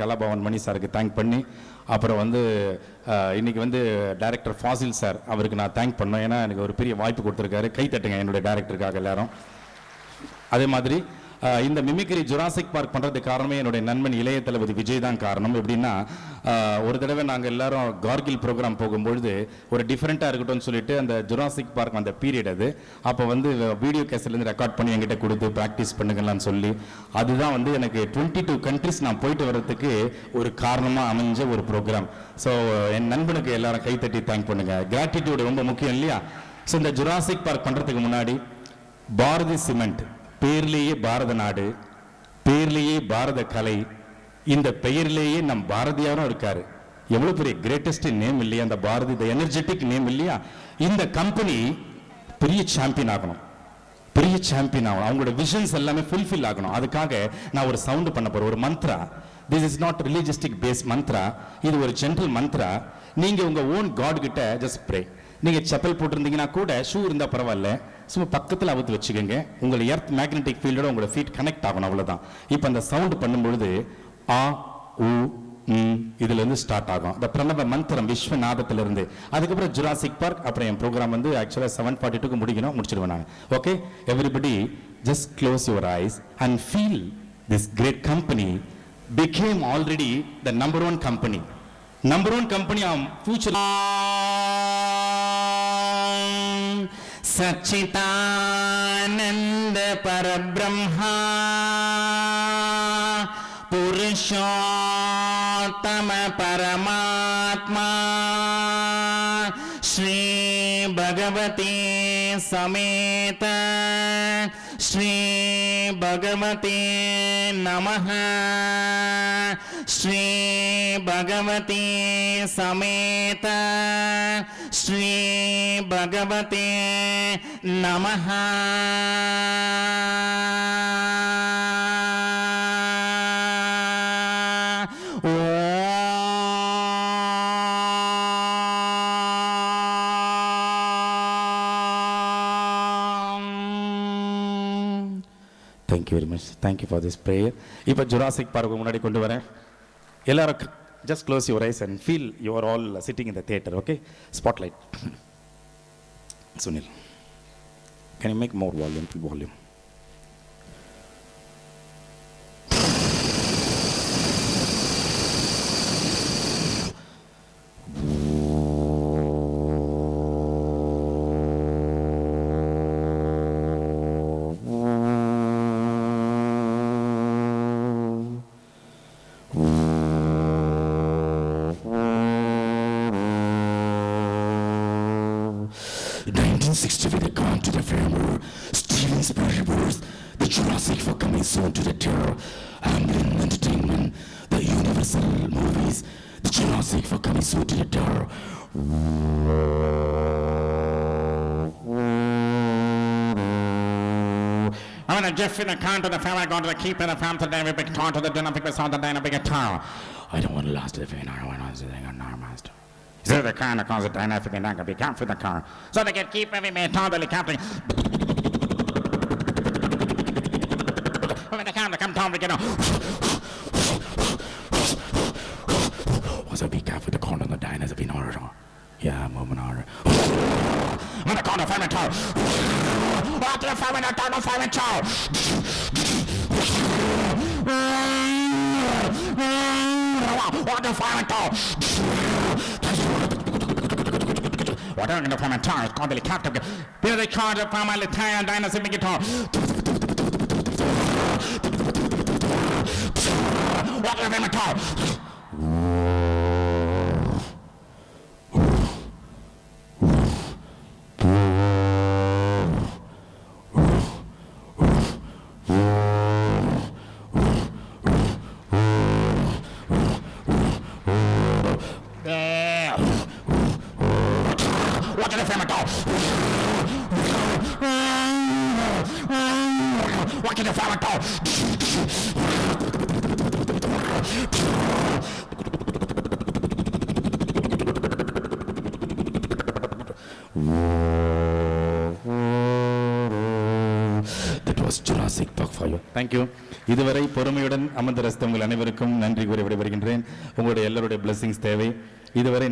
கலாபவன் மணி சாருக்கு தேங்க் பண்ணி, அப்புறம் வந்து இன்றைக்கி வந்து டைரக்டர் ஃபாசில் சார், அவருக்கு நான் தேங்க் பண்ணோம். ஏன்னா எனக்கு ஒரு பெரிய வாய்ப்பு கொடுத்துருக்காரு. கை தட்டுங்க என்னுடைய டைரக்டருக்காக எல்லாரும். அதே மாதிரி இந்த மிமிக்ரி ஜுராசிக் பார்க் பண்ணுறதுக்கு காரணமே என்னுடைய நண்பன் இளைய தளபதி விஜய் தான் காரணம். எப்படின்னா, ஒரு தடவை நாங்கள் எல்லாரும் கார்கில் ப்ரோக்ராம் போகும்பொழுது ஒரு டிஃப்ரெண்ட்டாக இருக்கட்டும்னு சொல்லிட்டு அந்த ஜுராசிக் பார்க் அந்த பீரியட் அது, அப்போ வந்து வீடியோ கேஸ்ட்லேருந்து ரெக்கார்ட் பண்ணி என்கிட்ட கொடுத்து ப்ராக்டிஸ் பண்ணுங்களான்னு சொல்லி, அதுதான் வந்து எனக்கு 22 கண்ட்ரிஸ் நான் போயிட்டு வர்றதுக்கு ஒரு காரணமாக அமைஞ்ச ஒரு ப்ரோக்ராம். ஸோ என் நண்பனுக்கு எல்லாரும் கைத்தட்டி தேங்க் பண்ணுங்க. கிராட்டிடியூடு ரொம்ப முக்கியம் இல்லையா? ஸோ இந்த ஜுராசிக் பார்க் பண்ணுறதுக்கு முன்னாடி பாரதி சிமெண்ட் பேர்லேயே பாரத நாடு, பேர்லேயே பாரத கலை, இந்த பெயரிலேயே நம் பாரதியாரும் இருக்காரு. எவ்வளவு பெரிய கிரேட்டஸ்ட் நேம் இல்லையா அந்த பாரதி, த எனர்ஜெட்டிக் நேம் இல்லையா? இந்த கம்பெனி பெரிய சாம்பியன் ஆகணும், பெரிய சாம்பியன் ஆகணும், அவங்களோட விஷன்ஸ் எல்லாமே ஃபுல்ஃபில் ஆகணும். அதுக்காக நான் ஒரு சவுண்ட் பண்ண போறேன், ஒரு mantra. This is not religiousistic base mantra, இது ஒரு ஜென்ரல் மந்த்ரா. நீங்க உங்க ஓன் காட் கிட்ட ஜஸ்ட் ப்ரே. நீங்க செப்பல் போட்டிருந்தீங்கன்னா கூட, ஷூ இருந்தா பரவாயில்ல, சும்மா பக்கத்தில் அவுத்து வச்சுக்கோங்க. உங்களை எர்த் மேக்னெட்டிக் ஃபீல்டோட உங்களோட ஃபீட் கனெக்ட் ஆகணும், அவ்வளோதான். இப்போ அந்த சவுண்ட் பண்ணும்பொழுது ஆ உ இதுல இருந்து ஸ்டார்ட் ஆகும் இந்த பிரணவ மந்திரம் விஸ்வநாதத்திலிருந்து. அதுக்கப்புறம் ஜுராசிக் பார்க். அப்புறம் என் ப்ரோக்ராம் வந்து ஆக்சுவலாக 7:42 முடிக்கணும், முடிச்சிடுவேன் நான். Okay, everybody just close your eyes and feel this great company became already the number one company of future. सच्चिदानंद परब्रह्मा पुरुषोत्तम परमात्मा श्री भगवती समेत श्री भगवती नमः। श्री भगवती समेत श्री भगवती नमः। Thank you very much. Thank you for this prayer. இப்போ ஜுராசிக் பார்க் முன்னாடி கொண்டு வரேன். எல்லாரும் just close your eyes and feel you are all sitting in the theater. Okay, spotlight. Sunil, can you make more volume? With the gone to the farmer, Steven Spielberg, the Jurassic for coming soon to the terror, Amblin Entertainment, the Universal Movies, the Jurassic for coming soon to the terror. I'm gonna Jeff in the count to the family, go to the keep in the farm today, we big talk to the dinner, pick the sound the diner, big guitar. I don't want to last the thing, I don't want to say no, master. So the car that causes the diner, everything not gonna be count for the car. So they can keep every man totally counting. When the car come down, we get on. What's a big cat for the corner of the diners have been ordered? Yeah, moving on. When the corner family tower. What the family not down, no family tower. What the family tower. What are the family tower? It's called the captain. Here they call the family Italian dynasty big guitar. What the family tower. What the family tower. What the family tower. That was Jurassic Park for you. Thank you. இதுவரை பொறுமையுடன் அமர்ந்த ரசித்த உங்கள் அனைவருக்கும் நன்றி கூறி விடைபெறுகின்றேன். உங்களுடைய எல்லாருடைய பிளெஸிங்ஸ் தேவை. இதுவரை